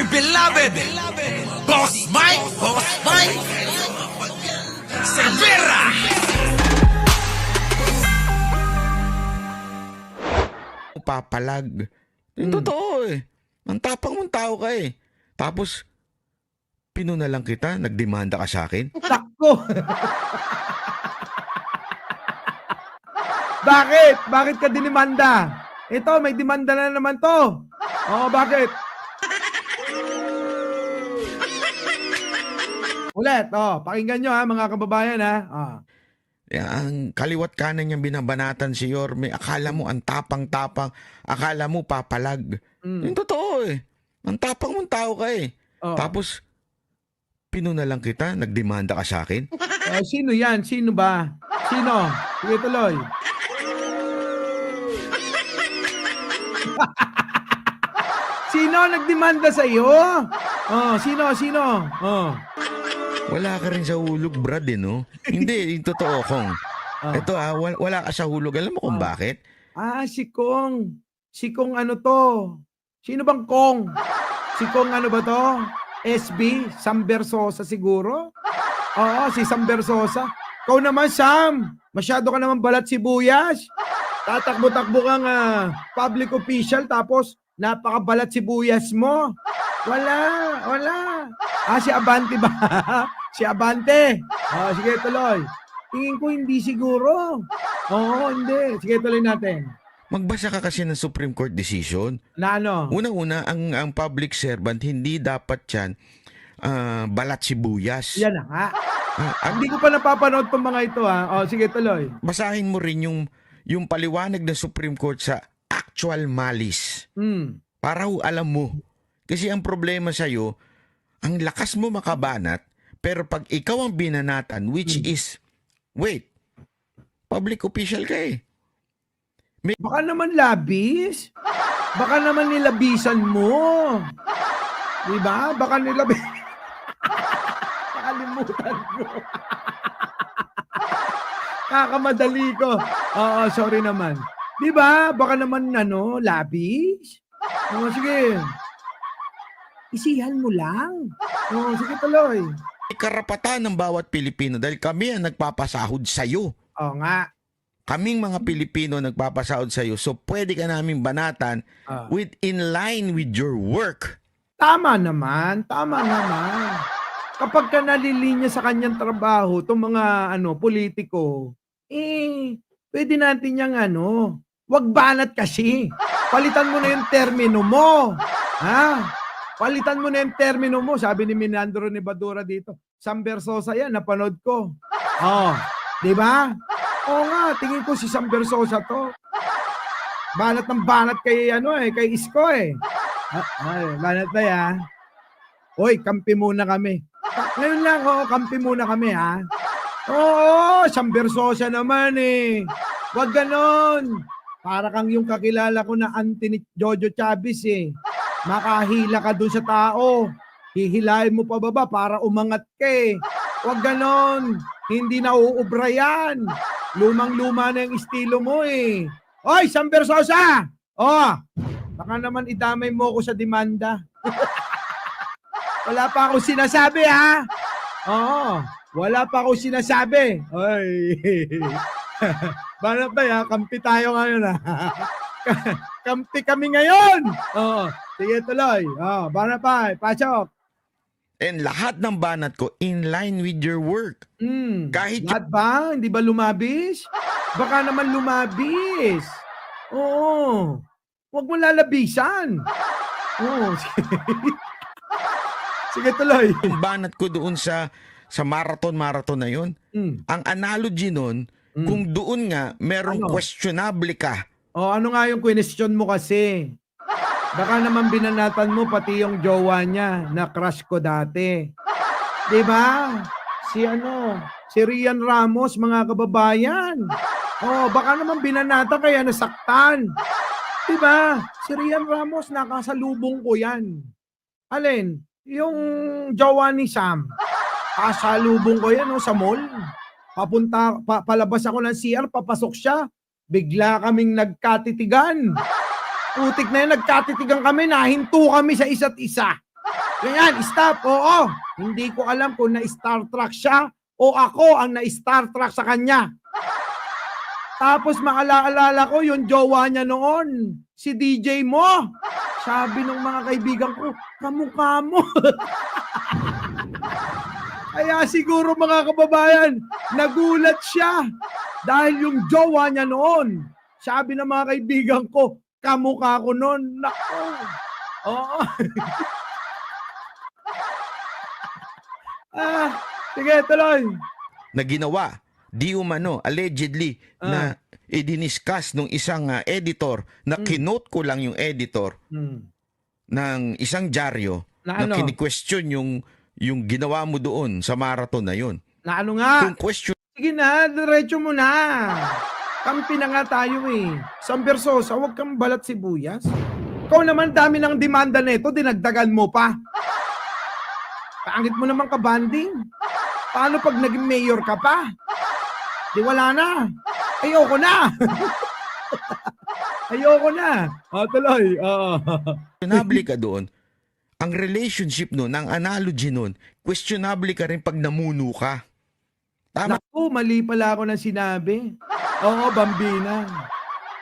dear beloved, Boss Mike Cervera. Papalag. Yung totoo eh. Ang tapang mong tao ka eh. Tapos, pinuna lang kita, nagdemanda ka sa akin. Takbo! Bakit? Bakit ka dinimanda? Ito, may demanda na naman to. Oo, bakit? Ulit, pakinggan nyo ha, mga kababayan ha. Yan, ang kaliwat kanan niyang binabanatan si Yorme, akala mo ang tapang-tapang, akala mo papalag. Yung totoo eh. Ang tapang mong tao ka eh. Tapos, pinuna lang kita, nagdemanda ka sa akin. Sino yan? Sino ba? Sino? Sige tuloy. Sino nagdemanda sa iyo? Sino? Wala ka rin sa hulog, Brad, eh, no? Hindi, yung totoo, Kong. Ito wala ka sa hulog. Alam mo kung bakit? Si Kong. Si Kong ano to? Sino bang Kong? Si Kong ano ba to? SB? Sam Bersosa siguro? Oo, si Sam Bersosa. Ikaw naman, Sam. Masyado ka naman balat sibuyas. Tatakbo-takbo kang public official tapos napakabalat sibuyas mo. Wala. Si Abante ba? Si Abante. Sige, tuloy. Tingin ko hindi siguro. Oo, hindi. Sige, tuloy natin. Magbasa ka kasi ng Supreme Court decision. Na ano? Unang-una, ang public servant, hindi dapat yan balat sibuyas. Yan na nga. Hindi ko pa napapanood itong mga ito ha. Sige, tuloy. Basahin mo rin yung paliwanag ng Supreme Court sa actual malice. Para alam mo. Kasi ang problema sa'yo, ang lakas mo makabanat, pero pag ikaw ang binanatan, which is, wait, public official ka eh. Baka naman labis. Baka naman nilabisan mo. Diba? Baka nilabisan. Nakalimutan ko. Kakamadali ko. Sorry naman. Diba? Baka naman labis. Sige. Isihan mo lang. Sige tuloy. Karapatan ng bawat Pilipino dahil kami ang nagpapasahod sa'yo. Nga. Kaming mga Pilipino nagpapasahod sa'yo. So pwede ka namin banatan in line with your work. Tama naman. Kapag ka nalilinya sa kanyang trabaho, itong mga politiko, pwede natin yung wag banat kasi. Palitan mo na yung termino mo. Palitan mo na yung termino mo. Sabi ni Minandro ni Badura dito, Sam Bersosa yan, napanood ko. Di ba? Oo nga, tingin ko si Sam Bersosa to. Banat ng banat kay kay Isko eh. Banat ba ya? Hoy, kampi muna kami. Ngayon lang, kampi muna kami ha. Oo, Sam Bersosa naman eh. Wag ganon. Para kang yung kakilala ko na anti ni Jojo Chavez eh. Makahila ka dun sa tao. Hihilahin mo pa baba para umangat ka eh. Wag ganon. Hindi na uubra yan. Lumang-luma na yung estilo mo eh. Oy, Sam Bersosa! Baka naman idamay mo ako sa demanda. Wala pa akong sinasabi ha. Wala pa akong sinasabi. Oy. Banat ba ya? Kampi tayo ngayon ha. Kampi kami ngayon. Sige tuloy. Banat pa, pasok. And lahat ng banat ko in line with your work. Kahit lahat ba? Hindi ba lumabis? Baka naman lumabis. Oo. Huwag mo lalabisan. Sige tuloy. yung banat ko doon sa marathon na yun, ang analogy nun, kung doon nga merong questionable ka. Ano nga yung question mo kasi? Baka naman binanatan mo pati yung jowa niya na crush ko dati. 'Di ba? Si Rian Ramos, mga kababayan. Baka naman binanatan kaya nasaktan. 'Di ba? Si Rian Ramos nakasalubong ko 'yan. Alin? Yung jowa ni Sam. Kasalubong ko 'yan sa mall. Palabas ako ng CR, papasok siya. Bigla kaming nagkatitigan. Putik na yun, nagkatitigan kami, nahinto kami sa isa't isa. Ganyan, stop. Oo. Hindi ko alam kung na-Star Trek siya o ako ang na-Star Trek sa kanya. Tapos maalala ko yung jowa niya noon, si DJ mo. Sabi ng mga kaibigan ko, kamukha mo. Kaya siguro mga kababayan, nagulat siya. Dahil yung jowa niya noon, sabi ng mga kaibigan ko, kamukha ko noon. Nako. Oo. Sige, tuloy. Na ginawa, di umano, allegedly, na idiniscuss nung isang editor, na kinote ko lang yung editor ng isang dyaryo Na na ano? kini-question yung ginawa mo doon sa marathon na yun. Na ano nga? Kung question Sige na, diretso mo na. Kampi na nga tayo eh. San Bersosa, huwag kang balat sibuyas. Ikaw naman dami ng demanda nito, dinagdagan mo pa. Pangit mo naman kabanding. Paano pag naging mayor ka pa? Di wala na. Ayoko na. Ayoko na. Tuloy. questionable ka doon, ang relationship nun, ang analogy nun, questionable ka rin pag namuno ka. Tama. Naku, mali pala ako ng sinabi. Oo, Bambina.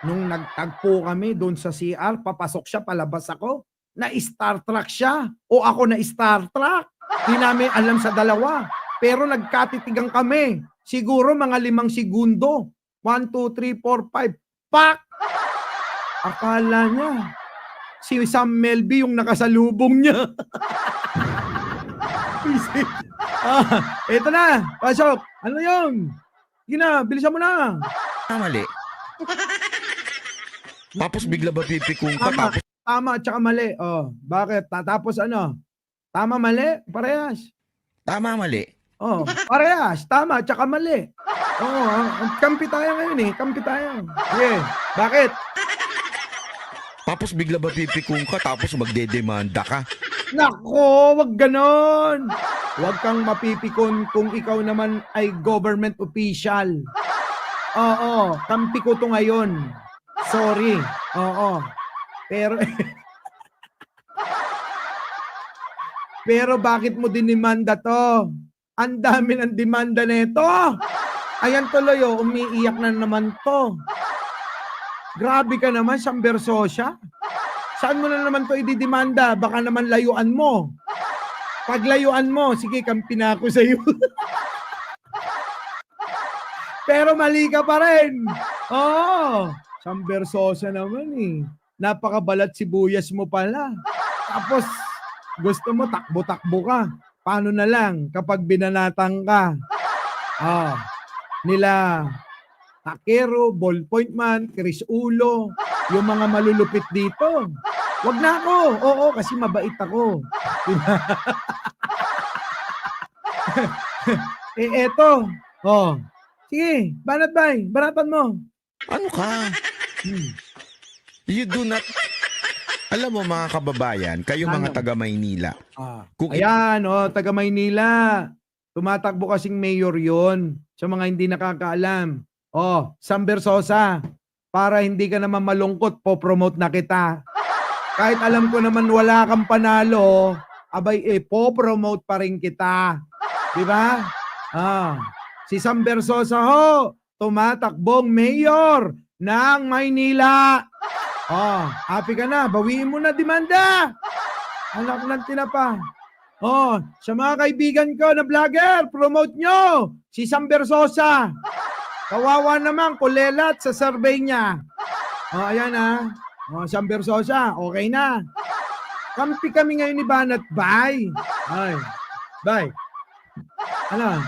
Nung nagtagpo kami doon sa CR, papasok siya, palabas ako. Na-Star Trek siya. O ako na-Star Trek. Di namin alam sa dalawa. Pero nagkatitigang kami. Siguro mga 5 segundo. 1, 2, 3, 4, 5. Pak! Akala niya, si Sam Melby yung nakasalubong niya. Eto na. Pasok. Ano yun? Sige na, bilisan mo na. Mali. Tapos bigla ba pipikong ka? Tama. Tapos Tama at saka mali. Bakit? Tapos ano? Tama, mali? Parehas. tama, mali. Parehas. Tama at saka mali. Kampi tayo ngayon eh. Kampi tayo. Sige. Bakit? Tapos bigla ba pipikong ka? Tapos magdedemanda ka? Nako, wag ganon. Wag kang mapipikon kung ikaw naman ay government official. Oo, kampi ko to ngayon. Sorry. Oo. Pero Pero bakit mo dinimanda to? Ang dami ng demanda nito. Ayan tuloy, umiiyak na naman to. Grabe ka naman, Sam Bersosa. Saan mo na naman to ididemanda? Baka naman layuan mo. Pag layuan mo, sige, kampi na ako sa'yo. Pero mali ka pa rin. Sam Bersosa naman eh. Napakabalat sibuyas mo pala. Tapos, gusto mo takbo-takbo ka. Paano na lang kapag binanatang ka? Nila Takero, Ballpoint Man, Chris Ulo, yung mga malulupit dito. Wag na ako. Oo, kasi mabait ako. Diba? Eto. Sige, banatan mo. Ano ka? You do not... Alam mo mga kababayan, kayo mga taga Maynila. Ayan, taga Maynila. Tumatakbo kasing mayor yon. Sa mga hindi nakakaalam. Sam Bersosa, para hindi ka naman malungkot, po-promote na kita. Kahit alam ko naman wala kang panalo, po-promote pa rin kita. Di ba? Si Sam Bersosa tumatakbong mayor ng Maynila. Happy ka na. Bawiin mo na demanda. Anak ng tinapa. Sa mga kaibigan ko na vlogger, promote nyo si Sam Bersosa. Kawawa naman, kulelat sa survey niya. Ayan Sam Bersosa, okay na. Kampi kami ngayon ni Banat. Bye. Bye. Ano?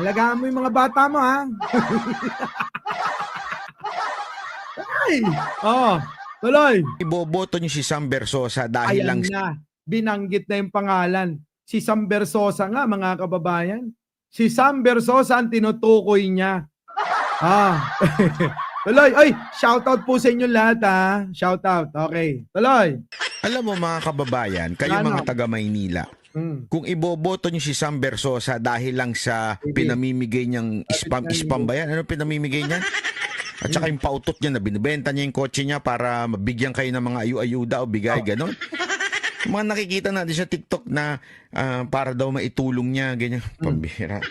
Alagaan mo yung mga bata mo, tuloy. Iboboto niyo si Sam Bersosa dahil lang... Binanggit na yung pangalan. Si Sam Bersosa nga, mga kababayan. Si Sam Bersosa ang tinutukoy niya. Tuloy. Shoutout po sa inyo lahat Shoutout. Okay. Tuloy. Alam mo mga kababayan, kayo mga taga Maynila, kung iboboto niyo si Sam Bersosa dahil lang sa pinamimigay niyang spam ba yan? Ano pinamimigay niya? At saka yung pautot niya na binibenta niya yung kotse niya para mabigyan kayo ng mga ayu-ayuda o bigay, ganon. Yung mga nakikita natin sa TikTok na para daw maitulong niya, ganyan. Pambihira.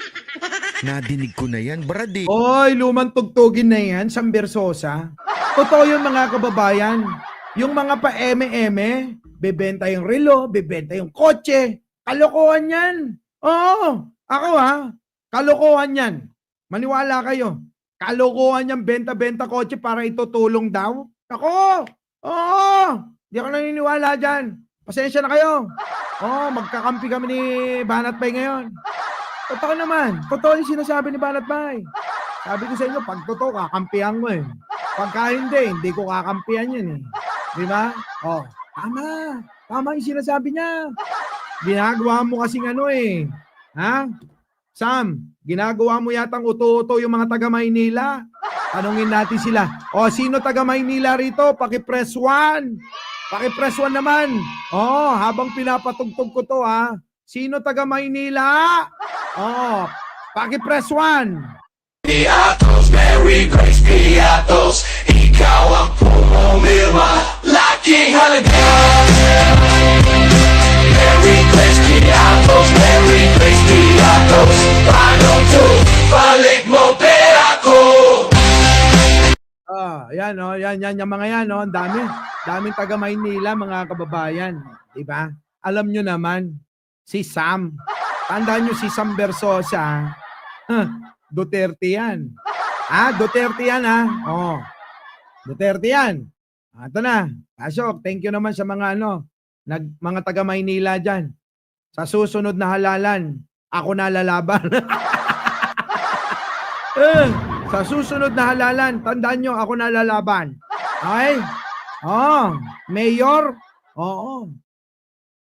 Nadinig ko na yan, Brad eh. Oy, lumang tugtugin na yan, Sam Bersosa. Totoo yun mga kababayan. Yung mga pa-eme-eme, bebenta yung relo, bebenta yung kotse. Kalokohan yan. Oo, ako kalokohan yan. Maniwala kayo. Kalokohan yan, benta-benta kotse para itutulong daw. Ako, oo, di ako naniniwala dyan. Pasensya na kayo. Oo, magkakampi kami ni Banat Bay ngayon. Totoo naman. Totoo yung sinasabi ni Banat Bay. Sabi ko sa inyo, pag totoo, kakampihan mo eh. Pagka hindi ko kakampihan yan eh. Di ba? Oh, tama. Tama yung sinasabi niya. Ginagawa mo kasing ano eh. Ha? Sam, ginagawa mo yatang uto-uto yung mga taga Maynila. Tanungin natin sila. O, sino taga Maynila rito? Paki-press 1. Paki-press 1 naman. Oh, habang pinapatugtog ko to ha. Sino taga Maynila? Oh, paki-press 1. Piatos, Mary Grace Piatos, ikaw ang pumumirma, laking halaga. Mary Grace Piatos, Mary Grace Piatos, paano to, balik mo pera ko. Yan yung mga yan, no? Ang daming taga Maynila, mga kababayan. Diba? Alam nyo naman, si Sam. Tandaan nyo si Sam Bersosa. Duterte yan. Duterte yan, Oh. Duterte yan. Ito na. Pasok, thank you naman sa mga mga taga Maynila dyan. Sa susunod na halalan, ako na lalaban. Sa susunod na halalan, tandaan nyo, ako na lalaban. Okay? Oh, Mayor? Oo.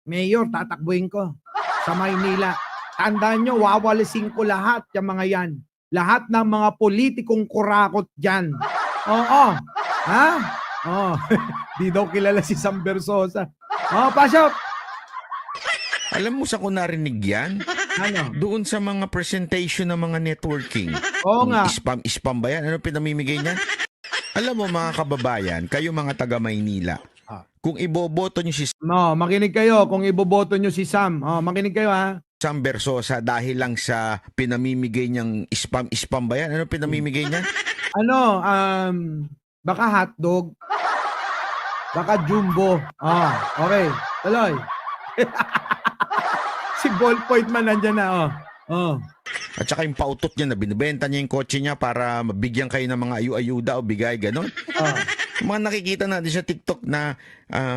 Mayor, tatakbuhin ko sa Maynila. Tandaan nyo, wawalisin ko lahat yung mga yan. Lahat ng mga politikong kurakot dyan. Oo. Ha? Oo. Di daw kilala si Sam Bersosa. Pasok. Alam mo sa ko narinig yan? Ano? Doon sa mga presentation ng mga networking. Oo nga. Spam ba yan? Ano pinamimigay niyan? Alam mo mga kababayan, kayo mga taga Maynila, kung iboboto nyo si Makinig kayo kung iboboto nyo si Sam. Makinig kayo ha. Sam Bersosa dahil lang sa pinamimigay niyang spam ba yan? Ano pinamimigay niyan? Baka hotdog. Baka jumbo. Okay. Tuloy. Si Ballpoint man nandyan na. At saka yung pautot niya na binibenta niya yung kotse niya para mabigyan kayo ng mga ayuda o bigay, gano'n. Yung mga nakikita natin sa TikTok na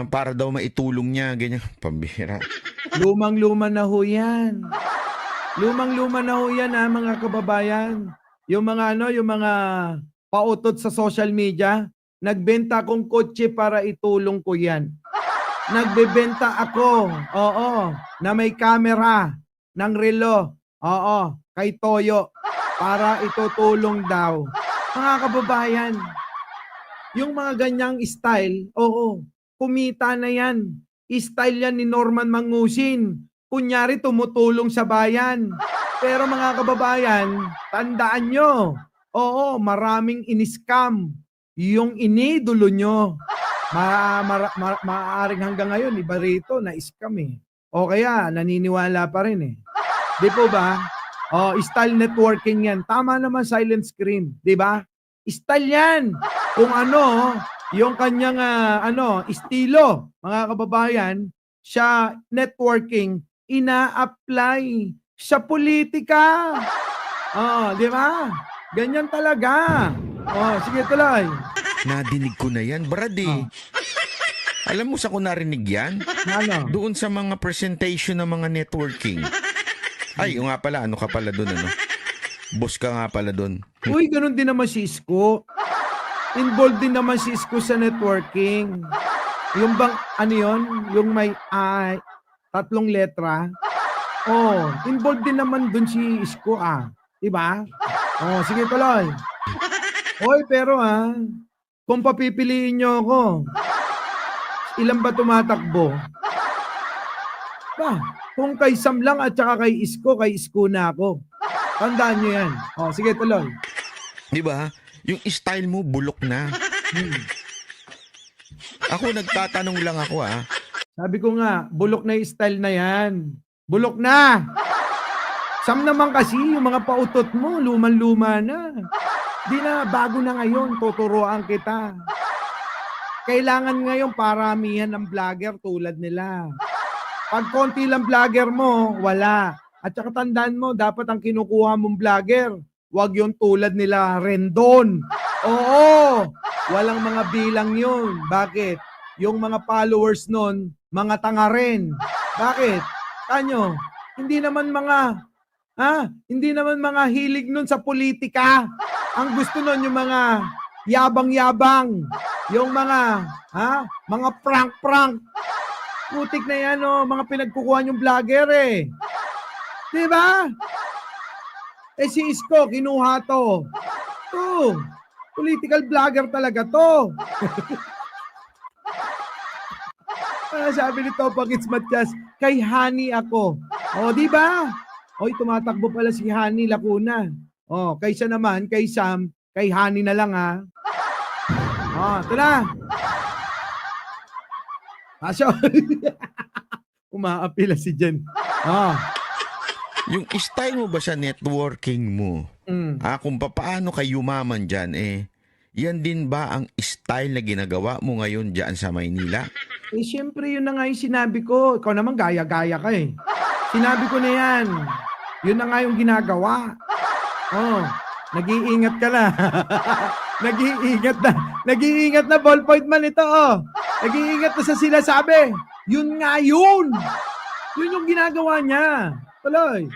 para daw maitulong niya, ganyan. Pambihira. Lumang-luma na ho yan. Lumang-luma na ho yan mga kababayan. Yung mga pautot sa social media, nagbenta akong kotse para itulong ko yan. Nagbebenta ako, na may camera ng relo, kay Toyo, para itutulong daw. Mga kababayan, yung mga ganyang style, kumita na yan. Style yan ni Norman Mangusin. Kunyari, tumutulong sa bayan. Pero mga kababayan, tandaan nyo, maraming in-scam yung inidolo nyo. Maaaring hanggang ngayon, iba rito, na-scam eh. O kaya, naniniwala pa rin eh. Di po ba? Style networking yan. Tama naman, silent screen. Di ba? Style yan. Kung yung kanyang estilo, mga kababayan, siya networking, ina-apply sa politika. Di ba? Ganyan talaga. Sige tuloy. Nadinig ko na yan, Brad eh. Alam mo sa ko narinig yan? Ano? Doon sa mga presentation ng mga networking. Ay, nga pala, ano ka pala doon, Boss ka nga pala doon. Uy, ganun din naman si Isko. Involved din naman si Isko sa networking. Yung bang, yung may 3 letra. Involved din naman dun si Isko, Diba? Sige tuloy. Hoy, pero kung papipiliin nyo ako, ilan ba tumatakbo? Kung kay Sam lang at saka kay Isko na ako. Tandaan nyo yan. Sige, tuloy. Di ba? Yung style mo, bulok na. Ako, nagtatanong lang ako, Sabi ko nga, bulok na yung style na yan. Bulok na! Sam naman kasi, yung mga pautot mo, luman-luma na. Di na, bago na ngayon, tuturuan kita. Kailangan ngayon paramihan ng vlogger tulad nila. Pag konti lang vlogger mo, wala. At saka tandaan mo, dapat ang kinukuha mong vlogger, wag yung tulad nila Rendon. Oo, walang mga bilang yun. Bakit? Yung mga followers nun, mga tanga rin. Bakit? Tanyo, hindi naman mga hilig nun sa politika. Ang gusto nun yung mga yabang-yabang. Yung mga prank-prank. Putik na yan, mga pinagkukuha yung vlogger eh. Diba? Si Isko, kinuha to. Political vlogger talaga to. Sabi ni Topak It's Matias, kay Hani ako. Di ba? Tumatakbo pala si Hani Lacuna. Kaysa naman, kay Sam, kay Hani na lang ha. Ito na. Pasok. Umaapila si Jen. Yung style mo ba sa networking mo? Kung paano kayo yumaman dyan, yan din ba ang style na ginagawa mo ngayon dyan sa Maynila? Siyempre, yun na nga yung sinabi ko. Ikaw naman, gaya-gaya ka eh. Sinabi ko na yan. Yun na nga yung ginagawa. Nag-iingat ka na. Nag-iingat na ballpoint man ito. Nag-iingat na sa sinasabi. Yun nga yun. Yun yung ginagawa niya. Tuloy.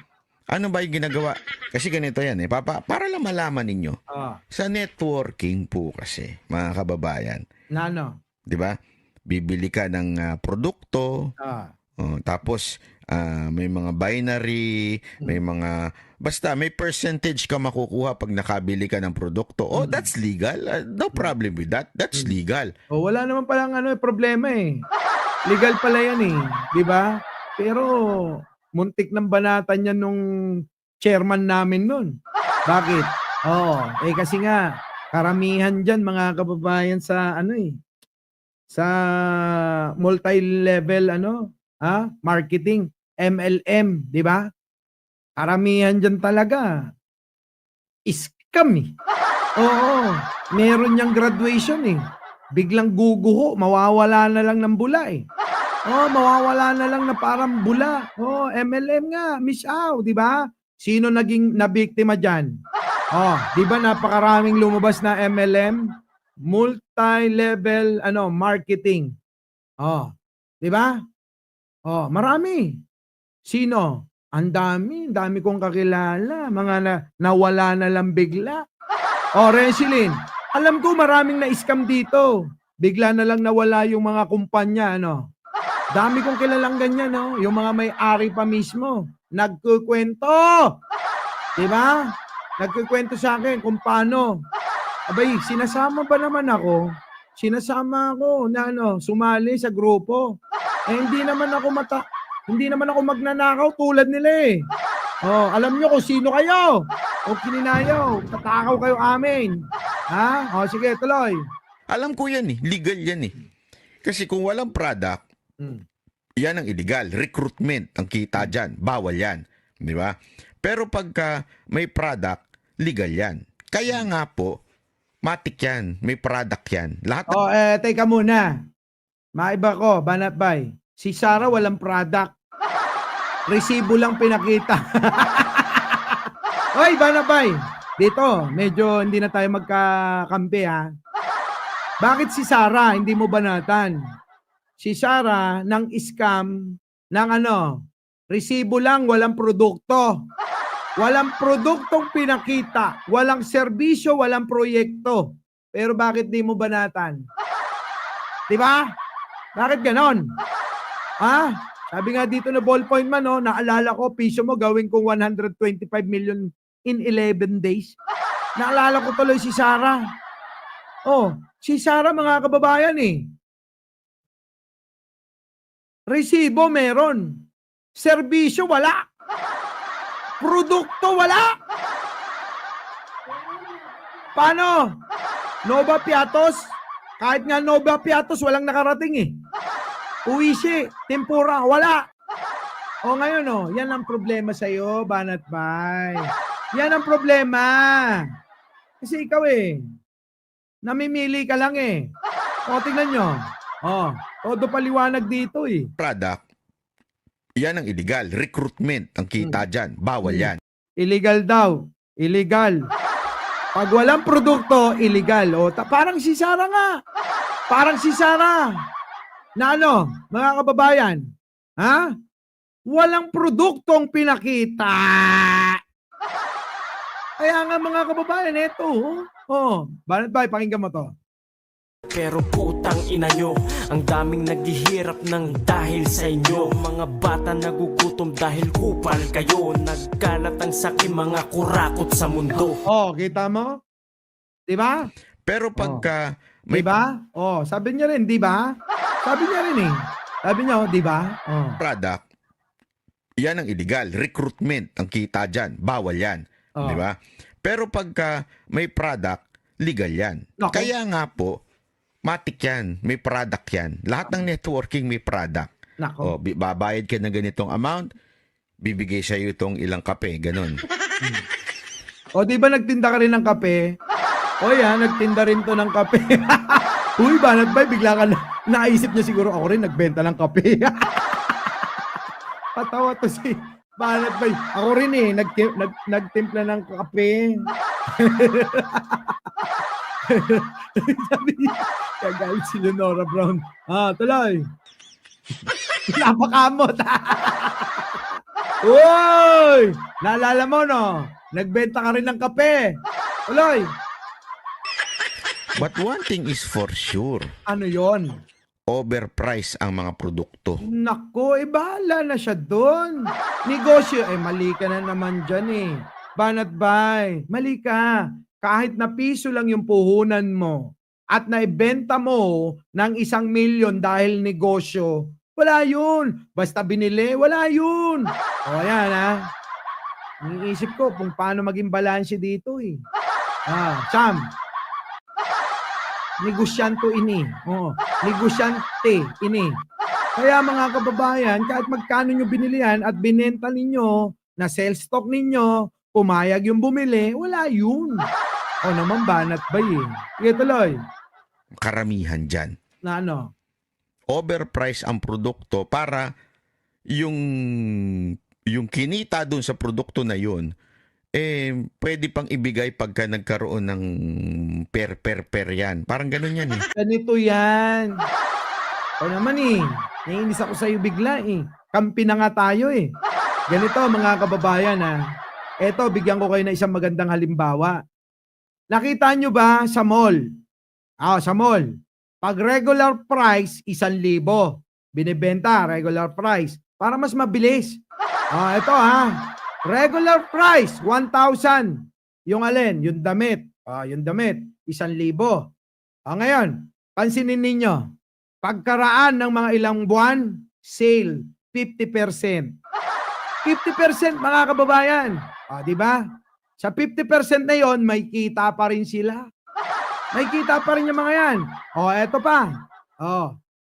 Ano ba yung ginagawa? Kasi ganito yan para lang malaman ninyo. Sa networking po kasi, mga kababayan. Di ba? Bibili ka ng produkto. Tapos, may mga binary, may mga... Basta, may percentage ka makukuha pag nakabili ka ng produkto. That's legal. No problem with that. That's legal. Wala naman palang problema eh. Legal pala yan eh. Di ba? Pero... muntik ng banatan yan nung chairman namin nun. Bakit? Kasi nga, karamihan dyan mga kababayan sa sa multi-level marketing, MLM, di ba? Karamihan dyan talaga. Scam eh. Meron niyang graduation eh. Biglang guguho, mawawala na lang ng bula eh. Mawawala na lang na parang bula. MLM nga, miss out, di ba? Sino naging nabiktima dyan? Di ba napakaraming lumabas na MLM? Multi-level, marketing. Di ba? Marami. Sino? Ang dami kong kakilala. Mga nawala na lang bigla. Rensilin, alam ko maraming na-scam dito. Bigla na lang nawala yung mga kumpanya, Dami kong kilalang ganyan, yung mga may-ari pa mismo. Nagkukwento. Diba? Nagkukwento sa akin kung paano. Abay, sinasama ba naman ako? Sinasama ako na sumali sa grupo. Hindi naman ako magnanakaw tulad nila eh. Alam nyo kung sino kayo. O kininayaw, tatakaw kayo amin. Sige, tuloy. Alam ko yan eh. Legal yan eh. Kasi kung walang product, yan ang illegal. Recruitment ang kita dyan. Bawal yan. Di ba? Pero pagka may product, legal yan. Kaya nga po, matik yan. May product yan. Lahat teka muna. Maiba ko, Banatbay. Si Sarah walang product. Resibo lang pinakita. Hoy, Banatbay. Dito, medyo hindi na tayo magkakampi ha. Bakit si Sarah hindi mo banatan? Si Sarah ng scam ng resibo lang, walang produkto. Walang produktong pinakita, walang serbisyo, walang proyekto. Pero bakit di mo banatan? 'Di ba? Bakit ganon? Sabi nga dito na ballpoint man, naalala ko, piso mo gawin kong 125 million in 11 days. Naalala ko tuloy si Sarah. Si Sarah mga kababayan eh. Resibo meron. Serbisyo wala. Produkto wala. Paano? Nova Piatos? Kahit nga Nova Piatos walang nakarating eh. Uwishi, tempura, wala. O ngayon yan ang problema sa'yo, Banat Bay. Yan ang problema. Kasi ikaw namimili ka lang O, tingnan nyo. Todo paliwanag dito Product, yan ang illegal. Recruitment ang kita dyan. Bawal yan. Illegal daw. Illegal. Pag walang produkto, illegal. O, parang si Sara nga. Parang si Sara. Na mga kababayan, walang produktong pinakita. Kaya nga mga kababayan, eto. Banat Bay, pakinggan mo to. Pero putang ina nyo, ang daming naghihirap ng dahil sa inyo. Mga bata nagugutom dahil kupal kayo. Nagkalat ang sakit mga kurakot sa mundo. Kita mo? Diba? Pero pagka may Diba? Sabi niya rin, diba? Sabi niya rin Sabi niya, diba? product, yan ang illegal. Recruitment ang kita dyan. Bawal yan. Di ba? Pero pagka may product, legal yan. Okay. Kaya nga po, matik yan. May product yan. Lahat ng networking may product. Nako. Babayad ka ng ganitong amount, bibigay sa'yo itong ilang kape. Ganon. Di ba nagtinda ka rin ng kape? Nagtinda rin to ng kape. Uy, Banat Bay, bigla ka naisip niya siguro, ako rin nagbenta ng kape. Patawa to si Banat Bay. Ako rin nagtimpla ng kape. Sabi niya, kagalit si Leonora Brown. Tuloy. Napakamot. Uy! Naalala mo, nagbenta ka rin ng kape. Tuloy. But one thing is for sure, Ano yon? overprice ang mga produkto. Nako, bahala na siya doon. Negosyo, mali ka na naman dyan Banat Bay, mali ka. Kahit na piso lang yung puhunan mo at naibenta mo ng 1,000,000 dahil negosyo, wala yun. Basta binili, wala yun. Yan Iniisip ko kung paano maging balanse dito Sam, negosyante negosyante Kaya mga kababayan, kahit magkano nyo binilihan at binenta ninyo, na sales stock ninyo, pumayag yung bumili, wala yun. Naman Banat Bay Sige, tuloy. Karamihan dyan. Na Overprice ang produkto para yung kinita dun sa produkto na yun, pwede pang ibigay pagka nagkaroon ng per yan. Parang ganun yan Ganito yan. Naman naiinis ako sa'yo bigla Kampi na nga tayo Ganito mga kababayan Eto, bigyan ko kayo ng isang magandang halimbawa. Nakita nyo ba sa mall? Sa mall. Pag regular price, 1,000. Binibenta, regular price. Para mas mabilis. Ito regular price, 1,000. Yung alin? Yung damit. Yung damit, 1,000. Ngayon, pansinin ninyo. Pagkaraan ng mga ilang buwan, sale, 50%. 50% mga kababayan. Di ba? Sa 50% na yon, may kita pa rin sila. May kita pa rin yung mga yan. Eto pa.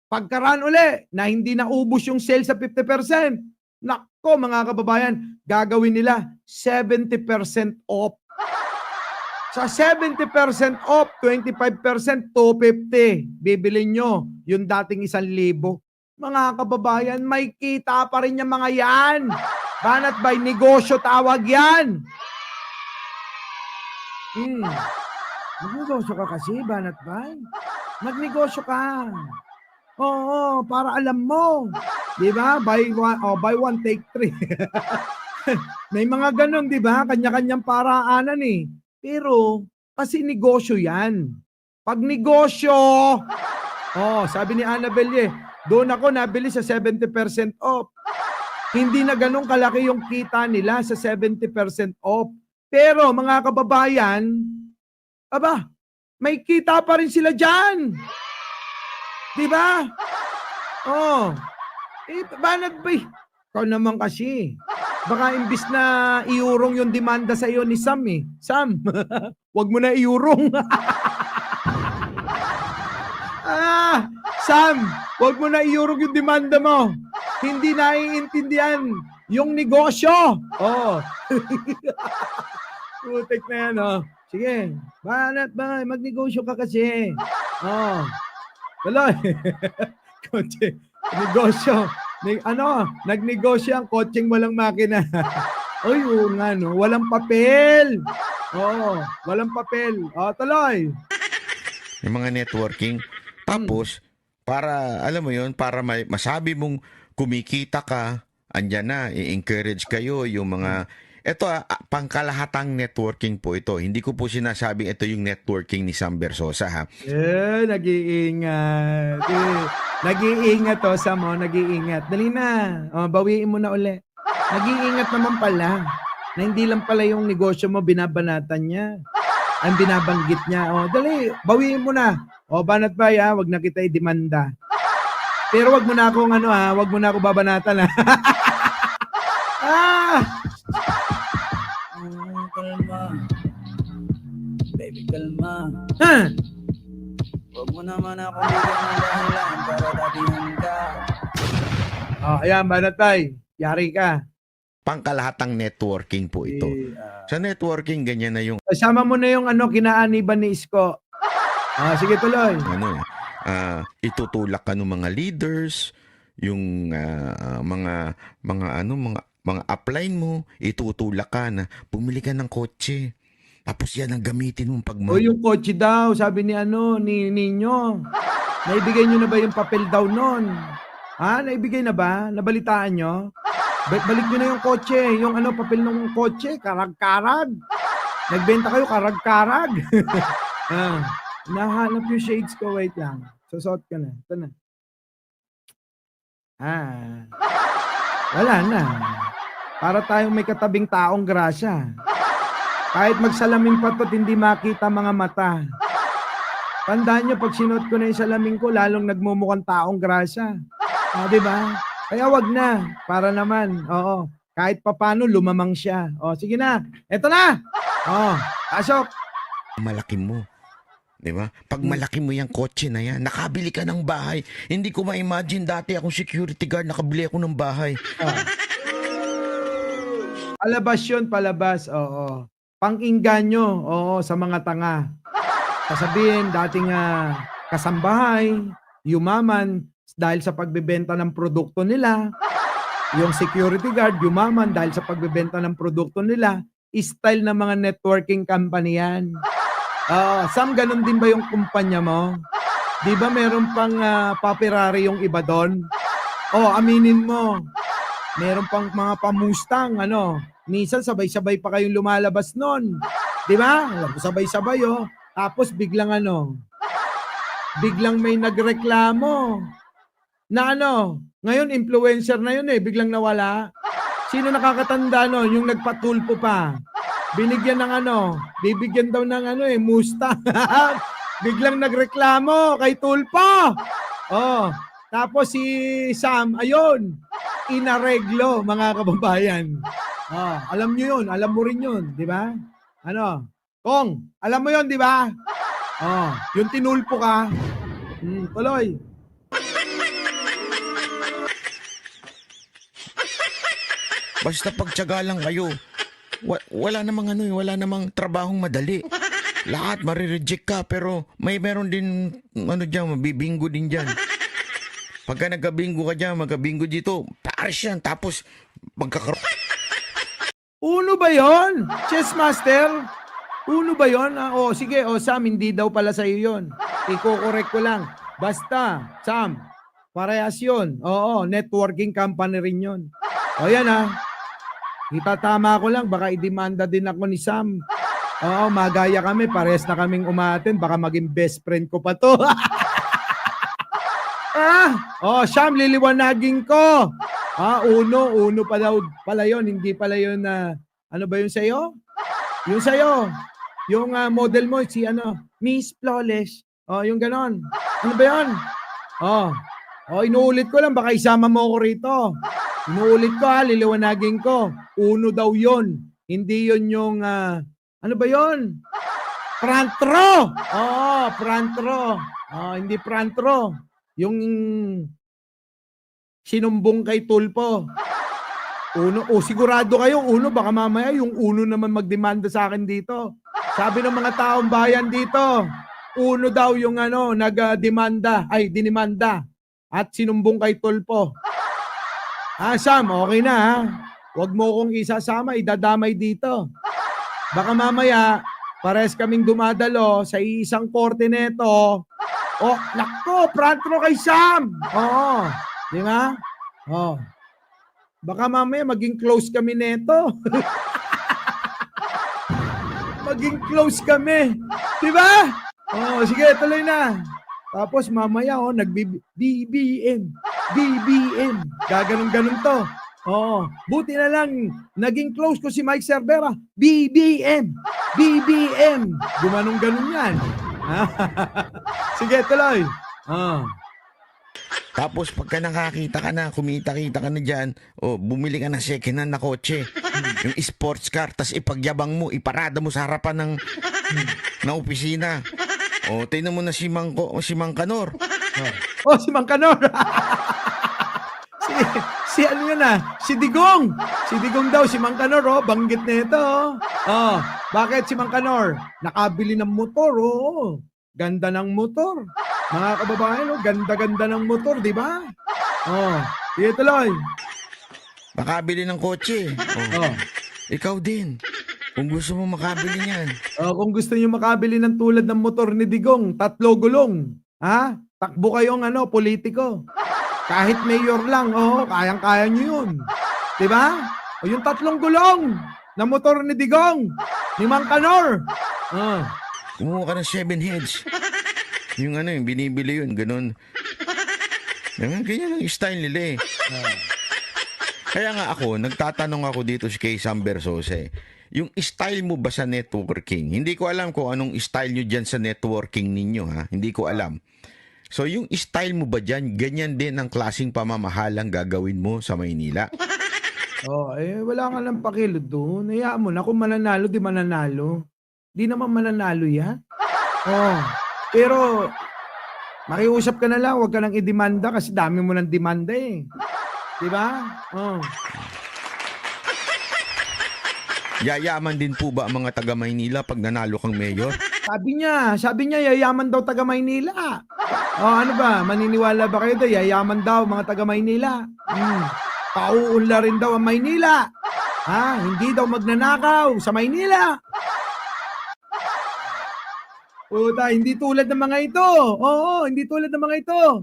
Pagkaraan uli na hindi naubos yung sale sa 50%. Nako mga kababayan, gagawin nila 70% off. Sa 70% off, 25%, 250. Bibili nyo yung dating 1,000. Mga kababayan, may kita pa rin yung mga yan. Banat Bay, negosyo tawag yan. Magnegosyo ka kasi, Banat Bay. Magnegosyo ka. Para alam mo. Di ba? Buy one, take 3. May mga ganon, di ba? Kanya-kanyang paraanan Pero, kasi negosyo yan. Pag negosyo, sabi ni Annabelle doon ako nabili sa 70% off. Hindi na ganun kalaki yung kita nila sa 70% off. Pero mga kababayan, may kita pa rin sila dyan. Di ba? Banat Bay. Ikaw naman kasi. Baka imbis na iurong yung demanda sa iyo ni Sam Sam, wag mo na iurong. Sam, huwag mo na iurog yung demanda mo. Hindi naiintindihan yung negosyo. Oh. Putik na yan, oh. Sige, banat ba? Magnegosyo ka kasi. Oh. Tuloy. Kotse. Negosyo. Nagnegosyo ang kotseng walang makina. Oy, oo nga, no? Walang papel. Oo, walang papel. Oh, tuloy. Yung mga networking. Tapos, para, alam mo yon para masabi mong kumikita ka, andyan na, i-encourage kayo yung mga, ito pangkalahatang networking po ito. Hindi ko po sinasabing ito yung networking ni Sam Bersosa, ha? Nag-iingat. Nag-iingat to, Sam, nag-iingat. Dali na. Bawiin mo na uli. Nag-iingat naman pala na hindi lang pala yung negosyo mo binabanatan niya. Ang binabanggit niya. Dali, bawiin mo na. Banat ba, wag na kita i-demanda. Pero wag mo na akong wag mo na ako babanatan, ha. Kalma. Baby, kalma. Huwag mo naman ako bigyan ng dahilan para tabihan ka. Ayan, banat ba, yari ka. Pangkalahatang networking po ito. Sa networking, ganyan na yung Kasama mo na yung kinaaniban ni Isko. Sige, tuloy. itutulak ka ng mga leaders, yung mga upline mo, itutulak ka na bumili ka ng kotse. Tapos yan ang gamitin mong Yung kotse daw, sabi ni Ninyo. Naibigay nyo na ba yung papel daw nun? Naibigay na ba? Nabalitaan nyo? Balik nyo na yung kotse. Yung papel ng kotse, karag-karag. Nagbenta kayo, karag-karag. Nahanap yung shades ko. Wait lang. Susot ka na. Ito na. Wala na. Para tayong may katabing taong grasya. Kahit magsalamin pa to't hindi makita mga mata. Tandaan nyo, pag sinuot ko na yung salamin ko, lalong nagmumukhang taong grasya. Diba? Kaya wag na. Para naman. Oo. Kahit papano, lumamang siya. Sige na. Eto na. Pasok. malaki mo. Di ba? Pag malaki mo yung kotse na yan, nakabili ka ng bahay. Hindi ko ma-imagine dati akong security guard, nakabili ako ng bahay. Palabas yun, palabas. Oo. Pang-inganyo. Oo, sa mga tanga. Sasabihin, dating kasambahay, yumaman dahil sa pagbebenta ng produkto nila. Yung security guard, yumaman dahil sa pagbebenta ng produkto nila. Style ng mga networking company yan. Sam, ganun din ba yung kumpanya mo? Di ba meron pang paperari yung iba doon? Aminin mo. Meron pang mga pamustang, minsan sabay-sabay pa kayong lumalabas nun. Di ba? Sabay-sabay, Tapos biglang biglang may nagreklamo na ngayon influencer na yun biglang nawala. Sino nakakatanda nun? Yung nagpatulpo pa. Binigyan ng bibigyan daw ng Mustang. Biglang nagreklamo kay Tulpo. Tapos si Sam, ayun, inareglo, mga kababayan. Alam nyo yun, alam mo rin yun, di ba? Kong, alam mo yun, di ba? Yung tinulpo ka. Tuloy. Basta pagtiyaga lang kayo. Wala namang trabahong madali. Lahat marireject ka, pero meron din diyan, mabibingo din diyan. Pagka nagkabingo ka diyan, magkabingo dito, pares yan. Tapos Uno ba yon? Chess Master? Uno ba yon? Sige, Sam, hindi daw pala sa iyo yon. Iko-correct ko lang. Basta, Sam, parehas yun. Networking company rin yun. Yan itatama ko lang, baka idemanda din ako ni Sam. Magaya kami, parehas na kaming umaten, baka maging best friend ko pa to. Sam, liliwanagin ko. Uno pa daw pala yun, hindi pala yun ano ba yun sa'yo? Yung sa'yo, yung model mo, si Miss Flawless. Yung ganon. Ano ba yun? Inuulit ko lang, baka isama mo ako rito. Inuulit ko liliwanagin ko. Uno daw yun. Hindi yun yung, ano ba yun? Front row! Front row. Hindi front row. Yung sinumbong kay Tulpo. Sigurado kayo, baka mamaya yung naman magdemanda sa akin dito. Sabi ng mga taong bayan dito, daw yung dinimanda at sinumbong kay Tulpo. Sam, okay na ha. Huwag mo kong isasama, idadamay dito. Baka mamaya, pares kaming dumadalo sa isang korte neto. Nako, front row kay Sam. Oo, di ba? Baka mamaya maging close kami neto. Maging close kami. Di ba? Sige, tuloy na. Tapos mamaya, BBM. Gaganon-ganon to. Buti na lang, naging close ko si Mike Cervera. BBM. Gumanong-ganon yan. Sige, tuloy. Tapos pagka nakakita ka na, kumita-kita ka na dyan, bumili ka ng second hand na kotse, yung sports car, tas ipagyabang mo, iparada mo sa harapan ng opisina. Tingnan mo na si Mang Kanor. Si Mang Kanor. si ano yun si Digong. Si Digong daw, si Mang Kanor, banggit na ito. Bakit si Mang Kanor? Nakabili ng motor, Ganda ng motor. Mga kababayan, ganda-ganda ng motor, di ba? Sige tuloy. Makabili ng kotse. Ikaw din. Kung gusto mo makabili niyan. Kung gusto niyo makabili ng tulad ng motor ni Digong, 3 gulong. Takbo kayong politiko. Kahit mayor lang, kayang-kaya niyo yun. Di ba? Yung 3 gulong na motor ni Digong, ni Mang Kanor. Kumuha ka ng 7 heads. Yung yung binibili yun, ganun. Ganyan ang style nila eh. Kaya nga ako, nagtatanong ako dito kay Sam Bersose, yung style mo ba sa networking? Hindi ko alam kung anong style nyo dyan sa networking ninyo, ha? Hindi ko alam. So, yung style mo ba dyan, ganyan din ang klaseng pamamahalang gagawin mo sa Maynila? Wala ka lang pakilod doon. Hayaan mo na, kung mananalo, di mananalo. Di naman mananalo yan. Pero, makiusap ka na lang, huwag ka nang idemanda kasi dami mo ng demanda eh. Di ba? Yayaman din po ba ang mga taga Maynila pag nanalo kang mayor? Sabi niya, yayaman daw taga Maynila. Ano ba? Maniniwala ba kayo daw? Yayaman daw mga taga Maynila. Pauunla rin daw ang Maynila. Hindi daw magnanakaw sa Maynila. Hindi tulad ng mga ito. Hindi tulad ng mga ito.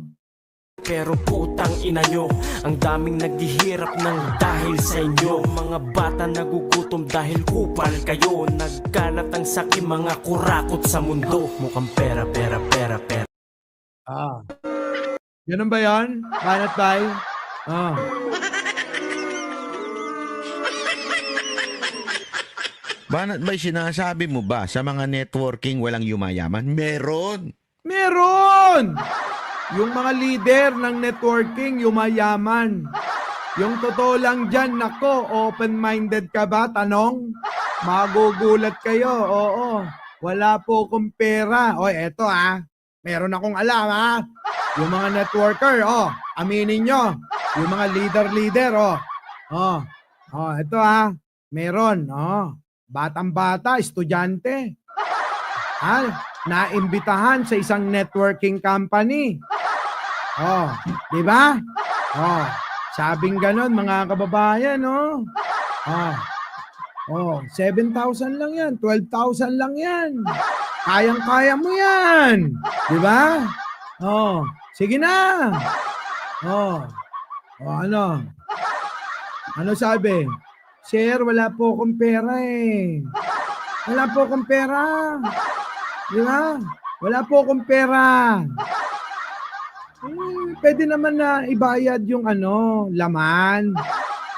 Pero putang ina nyo, ang daming naghihirap ng dahil sa inyo. Mga bata nagugutom dahil kupal kayo. Nagkalat ang sakit, mga kurakot sa mundo. Mukhang pera. Ganun ba yan? Banat bay? Banat ba'y sinasabi mo ba sa mga networking walang yumayaman? Meron! Yung mga leader ng networking, yumayaman. Yung totoo lang dyan, nako, open-minded ka ba? Tanong? Magugulat kayo, Wala po akong pera. Eto meron akong alam Yung mga networker, aminin nyo. Yung mga leader, Eto meron, batang-bata, estudyante. Naimbitahan sa isang networking company. Di ba? Sabing ganon, mga kababayan, 7,000 lang yan, 12,000 lang yan. Kayang-kaya mo yan. Di ba? Sige na. Ano sabi? Sir, wala po akong pera eh. Wala po akong pera. Di ba? Wala po akong pera. Pwede naman na ibayad yung laman.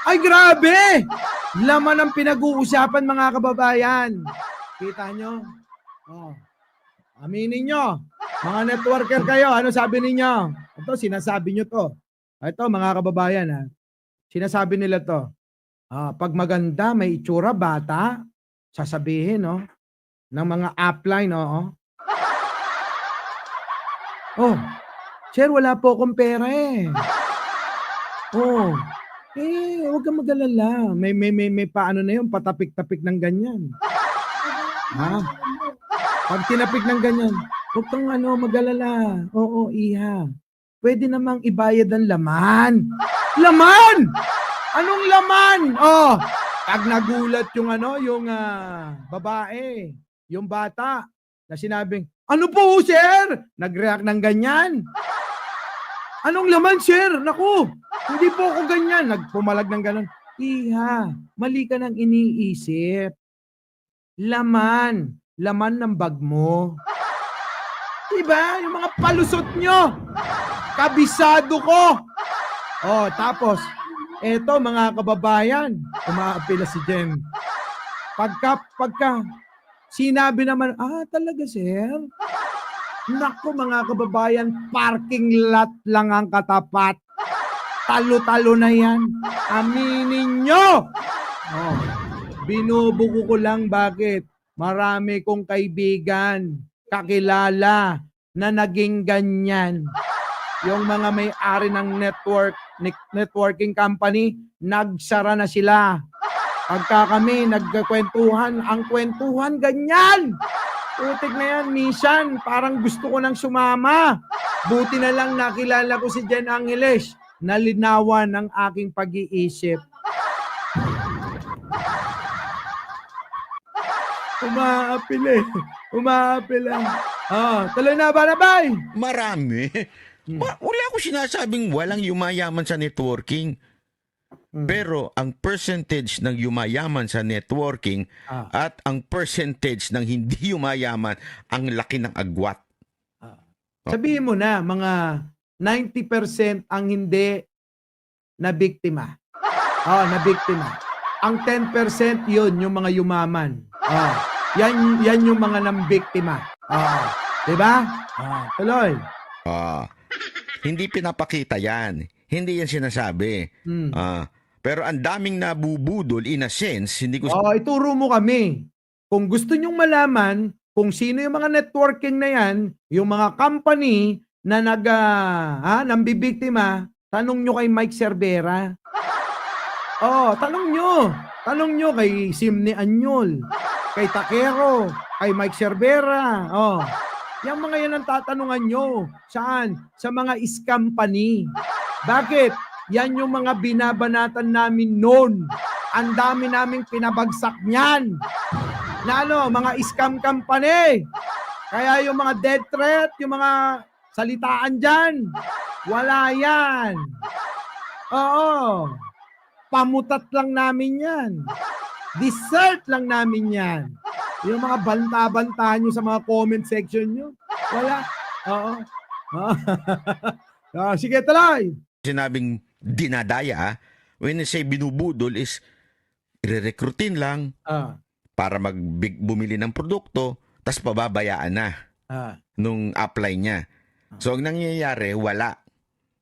Ay, grabe! Laman ang pinag-uusapan, mga kababayan. Kita nyo? Aminin nyo. Mga networker kayo, ano sabi ninyo? Ito, sinasabi nyo to. Ito, mga kababayan, sinasabi nila to. Pag maganda, may itsura, bata, sasabihin, ng mga upline, Sir, wala po akong pera eh. Oh. Huwag kang mag-alala. May paano na yun, patapik-tapik ng ganyan. Ha? Pag tinapik ng ganyan, huwag kang mag-alala. Oo, iha. Pwede namang ibayad ang laman. Laman! Anong laman? Oh, pag nagulat yung babae, yung bata, na sinabing, ano po, sir? Nag-react ng ganyan. Anong laman, sir? Naku, hindi po ako ganyan. Nagpumalag ng ganon. Iha, mali ka nang iniisip. Laman. Laman ng bag mo. Diba? Yung mga palusot nyo. Kabisado ko. Oh, tapos, eto mga kababayan, umaapila si Jen. Pagka, sinabi naman, talaga sir? Naku mga kababayan, parking lot lang ang katapat. Talo-talo na yan. Aminin nyo! Oh, binubuko ko lang bakit. Marami kong kaibigan, kakilala na naging ganyan. Yung mga may-ari ng networking company, nagsara na sila. Pagka kami nagkakwentuhan, ang kwentuhan ganyan. Utik na yan, minsan parang gusto ko nang sumama. Buti na lang nakilala ko si Jen Angeles. Nalinawan ang aking pag-iisip. Umaapil eh. Tuloy na ba na, bay? Marami. Wala ko sinasabing walang yumayaman sa networking. Pero ang percentage ng yumayaman sa networking at ang percentage ng hindi yumayaman, ang laki ng agwat. Sabihin mo na, mga 90% ang hindi na biktima. Na biktima. Ang 10% yun, yung mga yumaman. Yan yung mga nambiktima. Diba? Tuloy. Hindi pinapakita yan. Hindi yan sinasabi. Pero ang daming nabubudol in a sense, hindi ko... Ituro mo kami. Kung gusto nyong malaman kung sino yung mga networking na yan, yung mga company na nambibiktima, tanong nyo kay Mike Cervera. Tanong nyo kay Simne Anyol, kay Takero, kay Mike Cervera. Yung mga yan ang tatanungan nyo. Saan? Sa mga iskampany. Bakit? Yan yung mga binabanatan namin noon. Ang dami naming pinabagsak niyan. Na mga scam company. Kaya yung mga death threat, yung mga salitaan dyan, wala yan. Pamutat lang namin yan. Dessert lang namin yan. Yung mga banta-bantahan nyo sa mga comment section nyo, wala. Sige, tuloy. Sinabing dinadaya, when I say binubudol is re-recruitin lang para bumili ng produkto, tas pababayaan na nung apply niya. So, ang nangyayari, wala.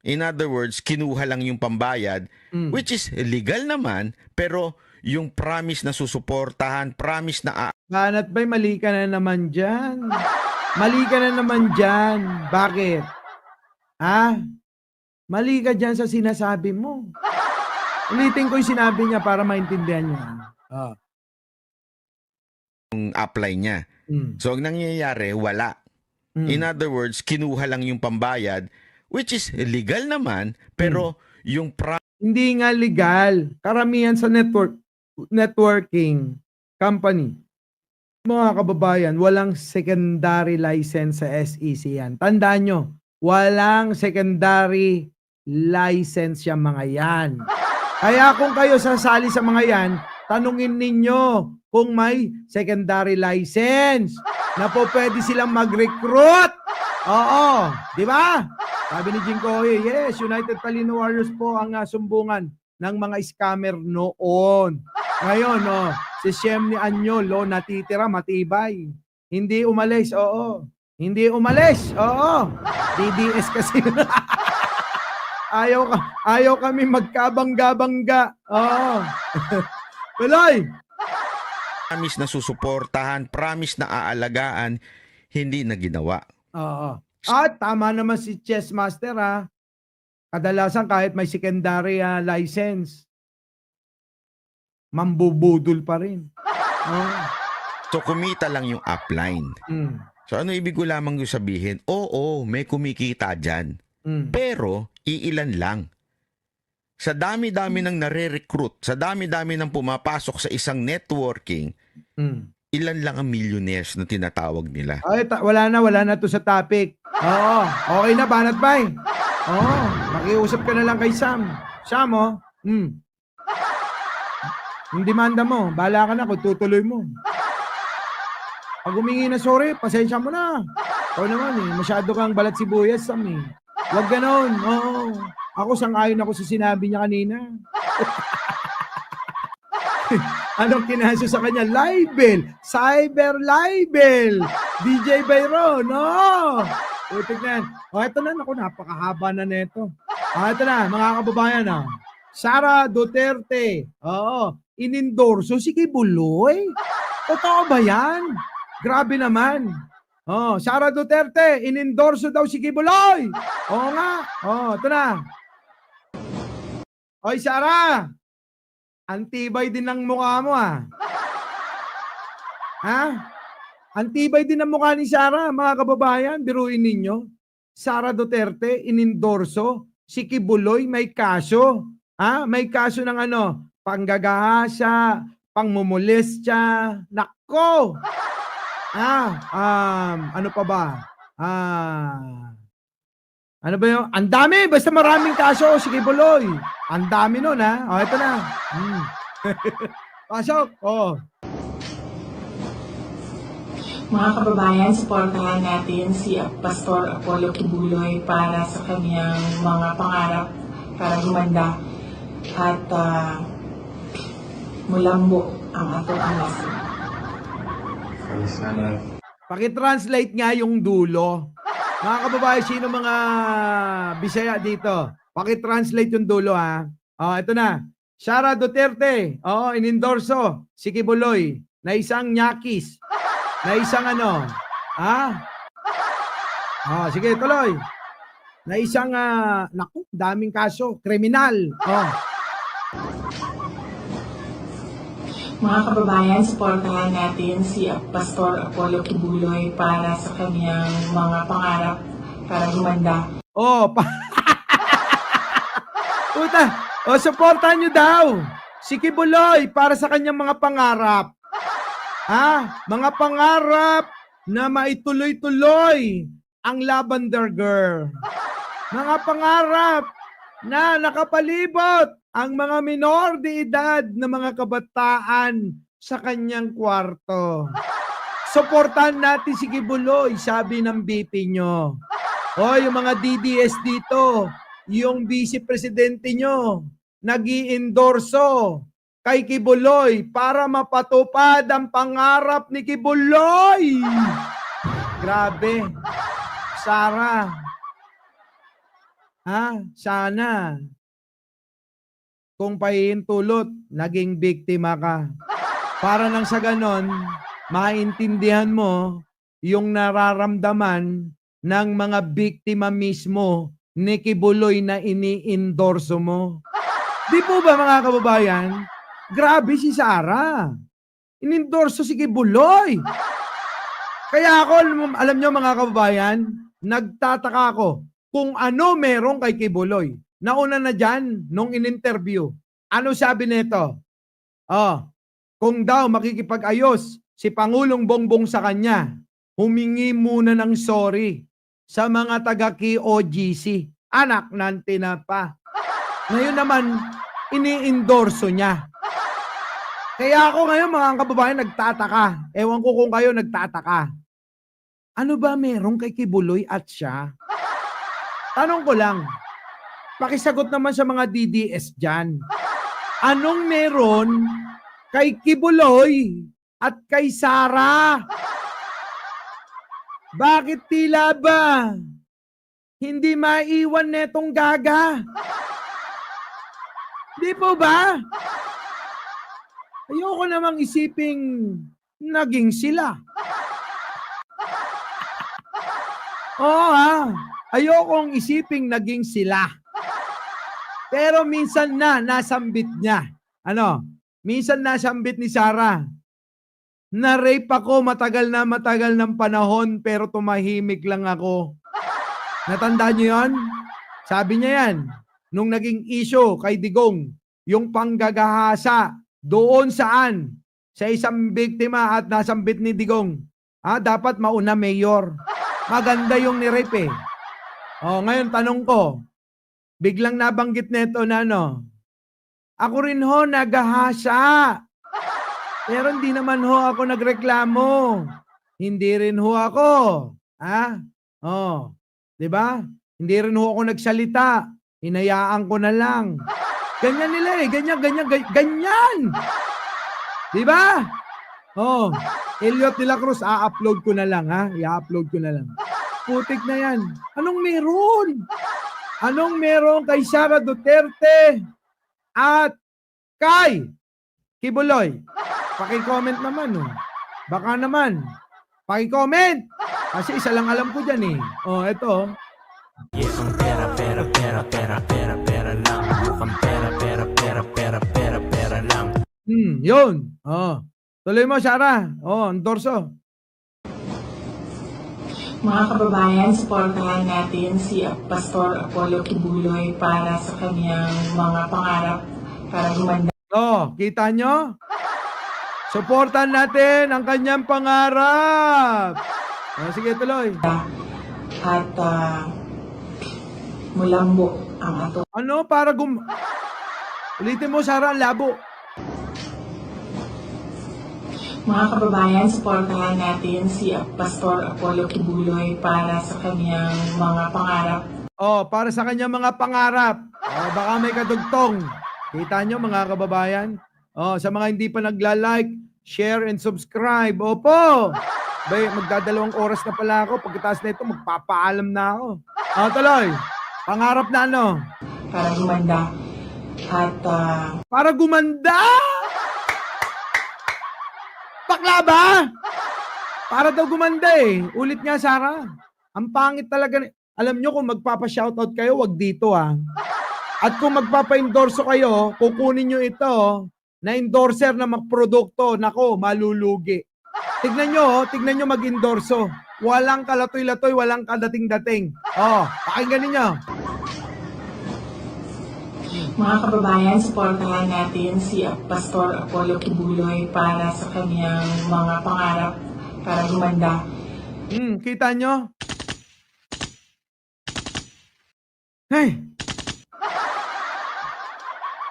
In other words, kinuha lang yung pambayad, which is legal naman, pero yung promise na susuportahan, promise na... Banat ba'y mali ka na naman dyan? Mali ka na naman dyan. Bakit? Mali ka dyan sa sinasabi mo. Ulitin ko yung sinabi niya para maintindihan niya. Yung apply niya. So, ang nangyayari, wala. In other words, kinuha lang yung pambayad, which is legal naman, pero yung hindi nga legal. Karamihan sa networking company, mga kababayan, walang secondary license sa SEC yan. Tandaan nyo, walang secondary license yung mga yan. Kaya kung kayo sasali sa mga yan, tanungin ninyo kung may secondary license na po pwede silang mag-recruit. Di ba? Sabi ni Jinkoy, yes, United Talino Warriors po ang sumbungan ng mga scammer noon. Ngayon, si Shem ni Anyol, natitira, matibay. Hindi umalis, Hindi umalis, DDS kasi. ayaw kami magkabangga-bangga. Tuloy. promise na susuportahan, promise na aalagaan, hindi na ginawa. At tama naman si Chess Master ha. Kadalasan kahit may secondary license, mambubudol pa rin. Oh. So kumita lang yung upline. Mm. So ano ibig ko lamang yung sabihin? Oo, may kumikita dyan. Mm. Pero iilan lang. Sa dami-dami ng nare-recruit, sa dami-dami ng pumapasok sa isang networking, ilan lang ang millionaires na tinatawag nila. Ay, wala na to sa topic. Oo, okay na, Banat Bay. Oo, makiusap ka na lang kay Sam. Sam, oh. Yung demanda mo, bahala ka na kung tutuloy mo. Pag humingi na sorry, pasensya mo na. Ikaw naman masyado kang balat sibuyas, Sam eh. Huwag ganon, oo. Ako sang-ayon ako sa sinabi niya kanina. Anong kinaso sa kanya? Libel! Cyber libel! DJ Byron, no! Utik na yan. O, eto na, naku, napakahaba na neto. O, eto na, mga kababayan, Sara Duterte, oo, inendorso si Kibuloy. Totoo ba yan? Grabe naman. Oh, Sara Duterte, inendorso daw si Kibuloy. Oo nga. Oh, ito na. Oy, Sara. Antibay din ng mukha mo, Ha? Antibay din ng mukha ni Sara, mga kababayan. Biruin ninyo. Sara Duterte, inendorso si Kibuloy, may kaso. May kaso ng ano? Panggagahasa, pangmumulestya. Nako! Ano pa ba? Ano ba yun? Ang dami! Basta maraming kaso si Kibuloy. Ang dami nun, O, ito na. Pasok! Oh. Mga kababayan, supportahan natin si Pastor Apollo Kibuloy para sa kanyang mga pangarap para gumanda at mulambo ang atong anas. Paki-translate nga yung dulo. Mga kababayan, sino mga Bisaya dito? Paki-translate yung dulo, ito na. Sara Duterte, inendorso si Kibuloy na isang nyakis, na isang ano, sige, tuloy. Na isang, naku, daming kaso, kriminal. Mga kababayan, supportahan natin si Pastor Apollo Kibuloy para sa kanyang mga pangarap para gumanda. Supportahan nyo daw si Kibuloy para sa kanyang mga pangarap. Mga pangarap na maituloy-tuloy ang Lavender Girl. Mga pangarap na nakapalibot ang mga minor de edad na mga kabataan sa kanyang kwarto. Suportahan natin si Kibuloy, sabi ng BP nyo. Yung mga DDS dito, yung vice presidente nyo, nag-i-endorso kay Kibuloy para mapatupad ang pangarap ni Kibuloy. Grabe. Sara. Sana kung pahihintulot, naging biktima ka. Para nang sa ganon, maintindihan mo yung nararamdaman ng mga biktima mismo ni Kibuloy na ini-endorso mo. Di po ba mga kababayan? Grabe si Sara. Inendorso si Kibuloy. Kaya ako, alam nyo mga kababayan, nagtataka ako kung ano meron kay Kibuloy. Nauna na dyan, nung in-interview. Ano sabi nito? Kung daw makikipag-ayos si Pangulong Bongbong sa kanya, humingi muna ng sorry sa mga taga-KOGC. Anak ng tinapa. Ngayon naman, ini-endorso niya. Kaya ako ngayon mga kababayan nagtataka. Ewan ko kung kayo nagtataka. Ano ba meron kay Kibuloy at siya? Tanong ko lang. Pakisagot naman sa mga DDS dyan. Anong meron kay Kibuloy at kay Sara? Bakit tila ba hindi maiwan netong gaga? Di po ba? Ayoko namang isiping naging sila. Oo ayokong isiping naging sila. Pero minsan nasambit niya. Ano? Minsan nasambit ni Sarah. Na-rape ako matagal ng panahon pero tumahimik lang ako. Natandaan niyo yun? Sabi niya yan, nung naging issue kay Digong, yung panggagahasa, doon saan? Sa isang biktima at nasambit ni Digong. Dapat mauna mayor. Maganda yung ni-rape eh. Ngayon tanong ko, biglang nabanggit nito na ako rin ho nagahasa. Pero hindi naman ho ako nagreklamo. Hindi rin ho ako. Di ba? Hindi rin ho ako nagsalita. Hinayaan ko na lang. Ganyan nila eh. Ganyan. Di ba? Elliot de la Cruz, upload ko na lang I-upload ko na lang. Putik na yan. Anong meron? Anong meron kay Sara Duterte at kay Kibuloy? Paki-comment naman Baka naman. Paki-comment. Kasi isa lang alam ko dyan eh. Eto. Yeah, ang pera, pera, pera, pera, pera, pera lang. Mukhang pera, pera, pera, pera, pera, pera lang. Yun. Tuloy mo, Sarah. Endorso. Mga kababayan, supportahan natin si Pastor Apollo Kibuloy para sa kanyang mga pangarap para gumanda. Kita nyo? Supportan natin ang kanyang pangarap. Sige, tuloy. At mulambo ang ato. Para ulitin mo, Sarah, ang labo. Mga kababayan, supportahan natin si Pastor Apollo Kibuloy para sa kanyang mga pangarap. Para sa kanyang mga pangarap. Baka may kadugtong. Kita nyo, mga kababayan? Sa mga hindi pa nagla-like, share and subscribe. Opo! Magdadalawang oras na pala ako. Pagkatapos na ito, magpapaalam na ako. Tuloy. Pangarap na Para gumanda. At para gumanda? Bakla ba? Para daw gumanda eh. Ulit nga, Sarah. Ang pangit talaga. Alam nyo, kung magpapa-shoutout kayo, wag dito At kung magpapa-endorso kayo, kukunin nyo ito na endorser na magprodukto. Nako, malulugi. Tignan nyo mag-endorso. Walang kalatoy-latoy, walang kadating-dating. Pakinggan ninyo. mga kababayan, supportahan natin si Pastor Apollo Kibuloy para sa kanyang mga pangarap para gumanda. Kita nyo? Hey!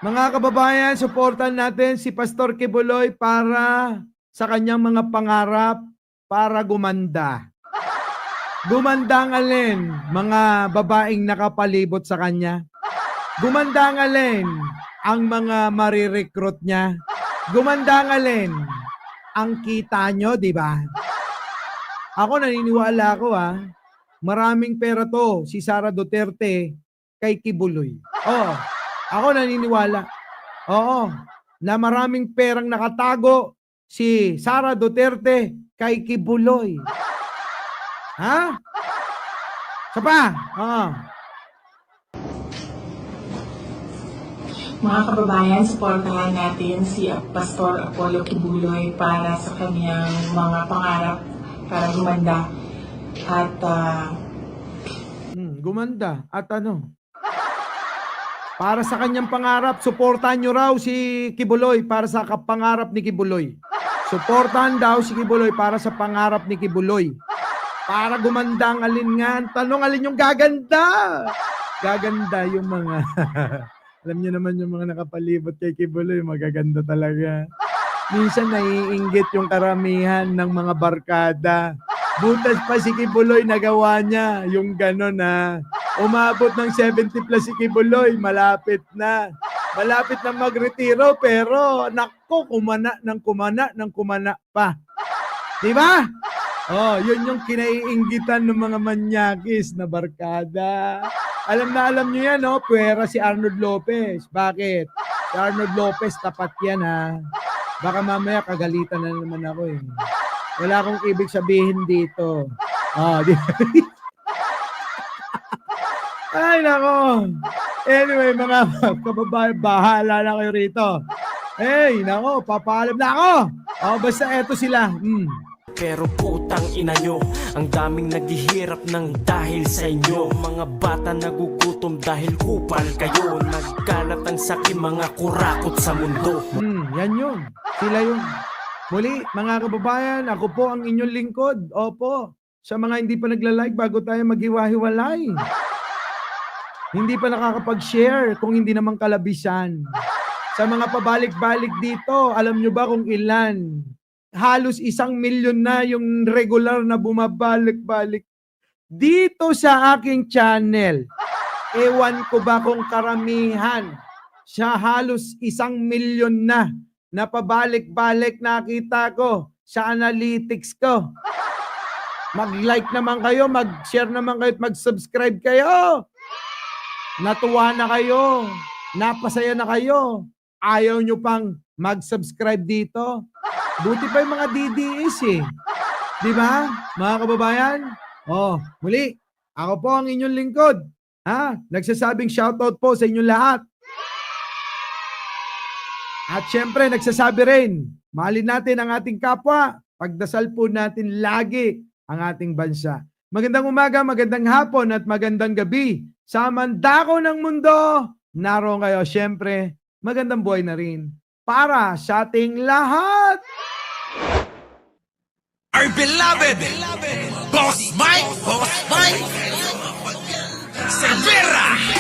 Mga kababayan, supportan natin si Pastor Kibuloy para sa kanyang mga pangarap para gumanda. Gumanda ang alin, mga babaeng nakapalibot sa kanya. Gumanda ang alin, ang mga marirecruit niya. Gumanda ang alin, ang kita nyo, di ba? Ako naniniwala ako maraming pera to si Sara Duterte kay Kibuloy. Ako naniniwala. Na maraming perang nakatago si Sara Duterte kay Kibuloy. Sapa? Mga kababayan, supportahan natin si Pastor Apollo Kibuloy para sa kanyang mga pangarap para gumanda. At gumanda. At para sa kanyang pangarap, suportahan nyo raw si Kibuloy para sa pangarap ni Kibuloy. Suportahan daw si Kibuloy para sa pangarap ni Kibuloy. Para gumanda ang alingan. Tanong alin yung gaganda. Gaganda yung mga... Alam niyo naman yung mga nakapalibot kay Kibuloy, magaganda talaga. Minsan naiinggit yung karamihan ng mga barkada. Butas pa si Kibuloy, nagawa niya yung gano'n umabot ng 70 plus si Kibuloy, malapit na. Malapit na magretiro, pero nako, kumana pa. Di ba? Yun yung kinaiinggitan ng mga manyakis na barkada. Alam nyo yan, puwera si Arnold Lopez. Bakit? Si Arnold Lopez, tapat yan, Baka mamaya kagalitan na naman ako, Wala akong ibig sabihin dito. Ay, nako. Anyway, mga kababayan, bahala na kayo rito. Hey, nako, papaalam na ako. Basta eto sila. Pero putang ina nyo, ang daming naghihirap ng dahil sa inyo. Mga bata nagugutom dahil kupal kayo. Nagkalat ang sakit, mga kurakot sa mundo. Yan yun. Sila yun. Muli, mga kababayan, ako po ang inyong lingkod. Opo. Sa mga hindi pa nagla-like bago tayo maghiwa-hiwalay. Hindi pa nakakapag-share kung hindi naman kalabisan. Sa mga pabalik-balik dito, alam nyo ba kung ilan? Halos 1 milyon na yung regular na bumabalik-balik dito sa aking channel. Ewan ko ba kung karamihan. Siya halos 1 milyon na pabalik-balik nakita ko sa analytics ko. Mag-like naman kayo, mag-share naman kayo, at mag-subscribe kayo. Natuwa na kayo. Napasaya na kayo. Ayaw nyo pang mag-subscribe dito. Buti pa yung mga DDS eh. Di ba, mga kababayan? Muli, ako po ang inyong lingkod. Nagsasabing shoutout po sa inyong lahat. At syempre, nagsasabi rin, mahalin natin ang ating kapwa. Pagdasal po natin lagi ang ating bansa. Magandang umaga, magandang hapon at magandang gabi. Sa mandako ng mundo, naroon kayo. Syempre, magandang buhay na rin para sa ating lahat. Our beloved Boss Mike Cervera